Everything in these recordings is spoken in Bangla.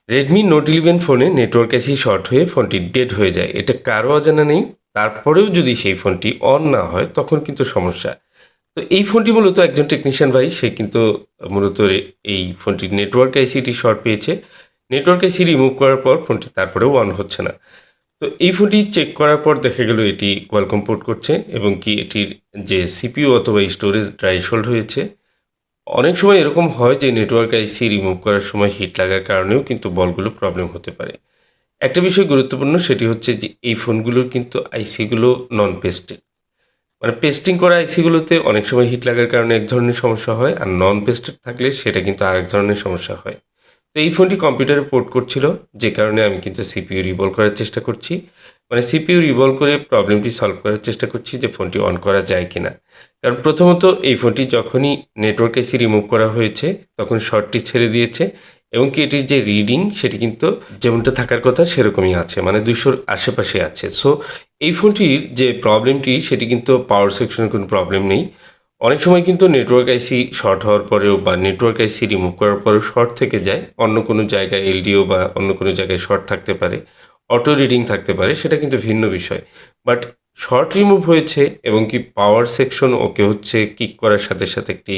রেডমি নোট 11 ফোনে নেটওয়ার্ক আইসি শর্ট হয়ে ফোনটি ডেড হয়ে যায়। এটা কারো অজানা নেই। তারপরেও যদি সেই ফোনটি অন না হয় তখন কিন্তু সমস্যা। তো এই ফোনটি মূলত একজন টেকনিশিয়ান ভাই সে কিন্তু মূলত এই ফোনটির নেটওয়ার্ক আইসিটি শর্ট পেয়েছে। নেটওয়ার্ক আইসি রিমুভ করার পর ফোনটি তারপরেও অন হচ্ছে না। তো এই ফোনটি চেক করার পর দেখা গেল এটি কোয়ালকম পোর্ট করছে এবং কি এটির যে সিপিইউ অথবা স্টোরেজ ড্রাই সোল্ড হয়েছে। অনেক সময় এরকম হয় যে নেটওয়ার্ক আইসি রিমুভ করার সময় হিট লাগার কারণেও কিন্তু বলগুলো প্রবলেম হতে পারে। একটা বিষয় গুরুত্বপূর্ণ সেটি হচ্ছে যে এই ফোনগুলোর কিন্তু আইসিগুলো নন পেস্টেড। মানে পেস্টিং করা আইসিগুলোতে অনেক সময় হিট লাগার কারণে এক ধরনের সমস্যা হয়, আর নন পেস্টেড থাকলে সেটা কিন্তু আরেক ধরনের সমস্যা হয়। তো এই ফোনটি কম্পিউটারে পোর্ট করছিল, যে কারণে আমি কিন্তু সিপিইউ রিভলভ করার চেষ্টা করছি। মানে সিপিইউ রিভলভ করে প্রবলেমটি সলভ করার চেষ্টা করছি যে ফোনটি অন করা যায় কিনা। কারণ প্রথমত এই ফোনটি যখনই নেটওয়ার্ক আইসি রিমুভ করা হয়েছে তখন শর্টটি ছেড়ে দিয়েছে এবং কি এটির যে রিডিং সেটি কিন্তু যেমনটা থাকার কথা সেরকমই আছে, মানে 200-র আশেপাশে আছে। সো এই ফোনটির যে প্রবলেমটি সেটি কিন্তু পাওয়ার সেকশনের কোনো প্রবলেম নেই। অনেক সময় কিন্তু নেটওয়ার্ক আইসি শর্ট হওয়ার পরেও বা নেটওয়ার্ক আইসি রিমুভ করার পরেও শর্ট থেকে যায়, অন্য কোনো জায়গায় এলডিও বা অন্য কোনো জায়গায় শর্ট থাকতে পারে, অটো রিডিং থাকতে পারে, সেটা কিন্তু ভিন্ন বিষয়। বাট শর্ট রিমুভ হয়েছে এবং কি পাওয়ার সেকশন ওকে হচ্ছে, কিক করার সাথে সাথে একটি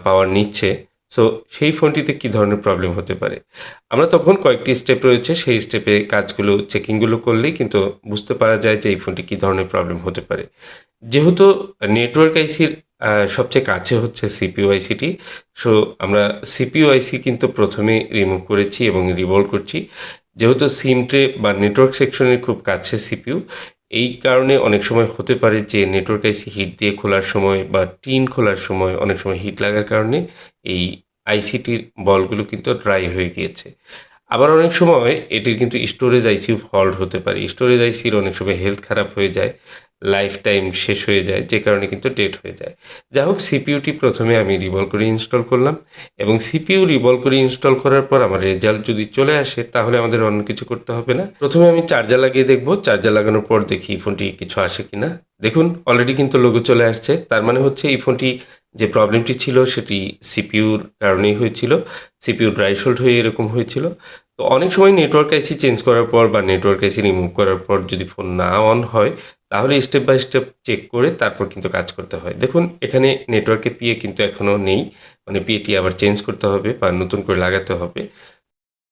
পাওয়ার নিচ্ছে। সো সেই ফোনটিতে কী ধরনের প্রবলেম হতে পারে, আমরা তখন কয়েকটি স্টেপ রয়েছে, সেই স্টেপে কাজগুলো চেকিংগুলো করলেই কিন্তু বুঝতে পারা যায় যে এই ফোনটি কী ধরনের প্রবলেম হতে পারে। যেহেতু নেটওয়ার্ক আইসির সবচেয়ে কাছে হচ্ছে সিপিইউ আইসিটি, সো আমরা সিপিইউ আইসি কিন্তু প্রথমে রিমুভ করেছি এবং রিভলভ করছি। যেহেতু সিম ট্রে বা নেটওয়ার্ক সেকশনের খুব কাছে সিপিইউ, এই কারণে অনেক সময় হতে পারে যে নেটওয়ার্ক আইসি হিট দিয়ে খোলার সময় বা টিন খোলার সময় অনেক সময় হিট লাগার কারণে এই আইসিটির বলগুলো কিন্তু ড্রাই হয়ে গিয়েছে। আবার অনেক সময় এটির কিন্তু স্টোরেজ আইসিও ফল্ট হতে পারে। স্টোরেজ আইসির অনেক সময় হেলথ খারাপ হয়ে যায়, লাইফ টাইম শেষ হয়ে যায়, যে কারণে কিন্তু ডেড হয়ে যায়। যাই হোক, সিপিইউটি প্রথমে আমি রিভলভ করে ইনস্টল করলাম এবং সিপিইউ রিভলভ করে ইনস্টল করার পর আমার রেজাল্ট যদি চলে আসে তাহলে আমাদের অন্য কিছু করতে হবে না। প্রথমে আমি চার্জার লাগিয়ে দেখব, চার্জার লাগানোর পর দেখি ফোনটি কিছু আসে কিনা। দেখুন অলরেডি কিন্তু লোগো চলে আসছে, তার মানে হচ্ছে এই ফোনটি যে প্রবলেমটি ছিল সেটি সিপিইউর কারণেই হয়েছিল। সিপিইউ ড্রাই শোল্ড হয়ে এরকম হয়েছিল। তো অনেক সময় নেটওয়ার্ক আইসি চেঞ্জ করার পর বা নেটওয়ার্ক আইসি রিমুভ করার পর যদি ফোন না অন হয় তাহলে স্টেপ বাই স্টেপ চেক করে তারপর কিন্তু কাজ করতে হয়। দেখুন এখানে নেটওয়ার্কের পিএ কিন্তু এখনও নেই, মানে পিএটি আবার চেঞ্জ করতে হবে বা নতুন করে লাগাতে হবে।